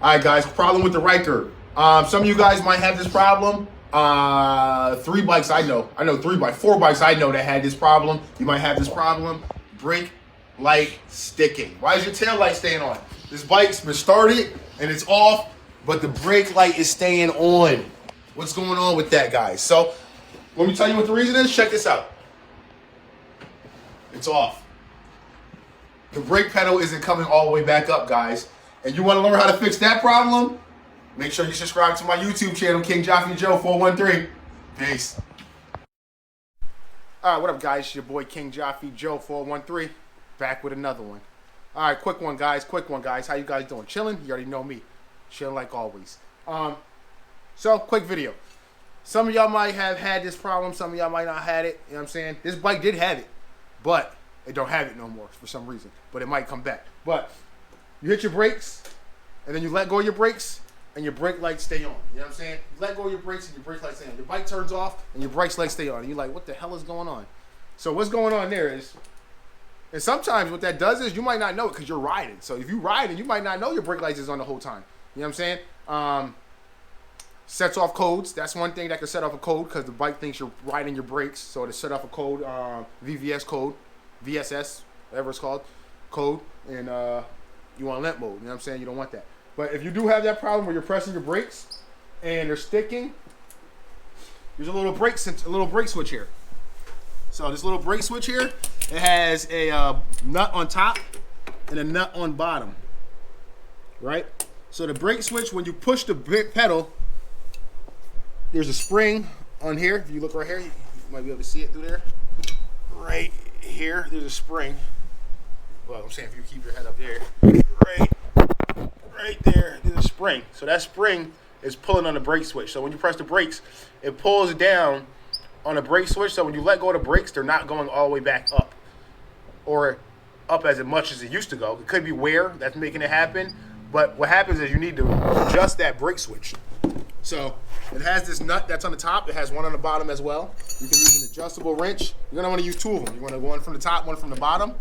All right, guys, problem with the Ryker. Some of you guys might have this problem. 3 bikes I know 4 bikes I know that had this problem. You might have this problem. Brake light sticking. Why is your tail light staying on? This bike's been started and it's off, but the brake light is staying on. What's going on with that, guys? So let me tell you what the reason is. Check this out. It's off. The brake pedal isn't coming all the way back up, guys. And you want to learn how to fix that problem? Make sure you subscribe to my YouTube channel, King Jaffe Joe 413. Peace. All right, what up, guys? It's your boy King Jaffe Joe 413, back with another one. All right, quick one, guys. How you guys doing? Chilling? You already know me. Chilling like always. So, quick video. Some of y'all might have had this problem. Some of y'all might not have it. You know what I'm saying? This bike did have it, but it don't have it no more for some reason. But it might come back. But you hit your brakes, and then you let go of your brakes, and your brake lights stay on. You know what I'm saying? You let go of your brakes, and your brake lights stay on. Your bike turns off, and your brakes lights stay on. And you're like, what the hell is going on? So what's going on there is, and sometimes what that does is you might not know it because you're riding. So if you riding, you might not know your brake lights is on the whole time. You know what I'm saying? Sets off codes. That's one thing that can set off a code because the bike thinks you're riding your brakes. So to set off a code, VVS code, VSS, whatever it's called, code, and you want limp mode. You know what I'm saying? You don't want that. But if you do have that problem where you're pressing your brakes and they're sticking, there's a little brake switch here. So this little brake switch here, it has a nut on top and a nut on bottom, right? So the brake switch, when you push the brake pedal, there's a spring on here. If you look right here, you might be able to see it through there. Right here, there's a spring. Well, I'm saying if you keep your head up there, right there, there's a spring. So that spring is pulling on the brake switch. So when you press the brakes, it pulls down on the brake switch. So when you let go of the brakes, they're not going all the way back up or up as much as it used to go. It could be wear that's making it happen. But what happens is you need to adjust that brake switch. So it has this nut that's on the top. It has one on the bottom as well. You can use an adjustable wrench. You're going to want to use 2 of them. You're going to go one from the top, one from the bottom.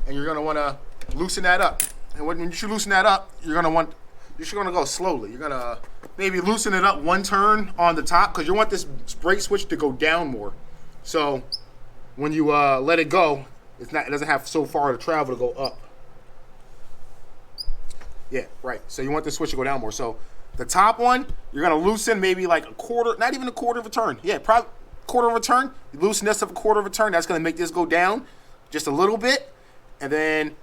And you're going to want to loosen that up. And when you loosen that up, you're going to go slowly. You're going to maybe loosen it up 1 turn on the top because you want this brake switch to go down more. So when you let it go, it doesn't have so far to travel to go up. Yeah, right. So you want the switch to go down more. So the top one, you're going to loosen maybe like a quarter, not even a quarter of a turn. Yeah, probably quarter of a turn. You loosen this up a quarter of a turn. That's going to make this go down just a little bit. And then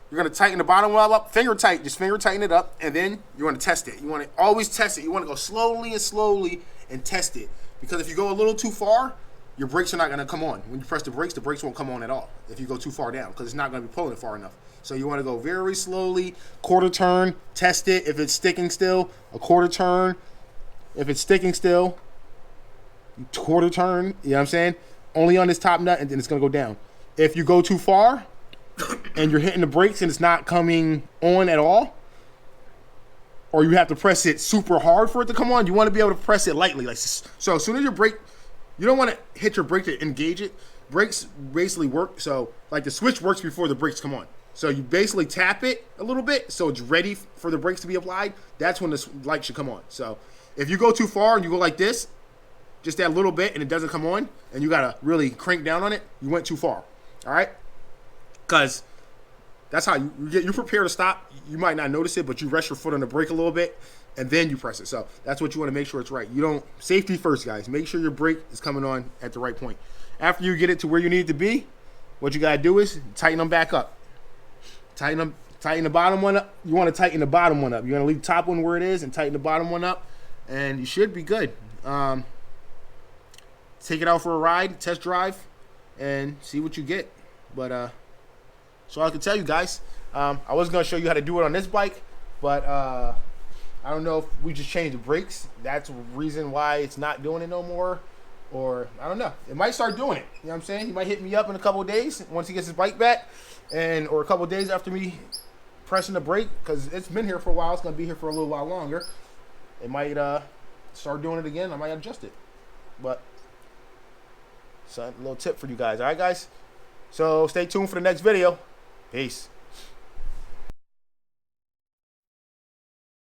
you're going to tighten the bottom one up, just finger tighten it up. And then you want to test it. You want to always test it. You want to go slowly and test it. Because if you go a little too far, your brakes are not going to come on. When you press the brakes won't come on at all if you go too far down because it's not going to be pulling it far enough. So you want to go very slowly, quarter turn, test it. If it's sticking still, a quarter turn. If it's sticking still, quarter turn. You know what I'm saying? Only on this top nut, and then it's going to go down. If you go too far and you're hitting the brakes and it's not coming on at all, or you have to press it super hard for it to come on, you want to be able to press it lightly. So as soon as your brake, you don't want to hit your brake to engage it. Brakes basically work. So like the switch works before the brakes come on. So you basically tap it a little bit so it's ready for the brakes to be applied. That's when the light should come on. So if you go too far and you go like this, just that little bit, and it doesn't come on, and you got to really crank down on it, you went too far. All right? Because that's how you prepare to stop. You might not notice it, but you rest your foot on the brake a little bit, and then you press it. So that's what you want to make sure it's right. Safety first, guys. Make sure your brake is coming on at the right point. After you get it to where you need it to be, what you got to do is tighten them back up. Tighten the bottom one up. You want to tighten the bottom one up. You're going to leave the top one where it is and tighten the bottom one up, and you should be good. Take it out for a ride, test drive, and see what you get. But so I can tell you guys, I was going to show you how to do it on this bike, but I don't know if we just changed the brakes. That's the reason why it's not doing it no more. Or I don't know. It might start doing it. You know what I'm saying? He might hit me up in a couple of days once he gets his bike back, or a couple of days after me pressing the brake, because it's been here for a while. It's going to be here for a little while longer. It might start doing it again. I might adjust it. But so a little tip for you guys. All right, guys? So stay tuned for the next video. Peace.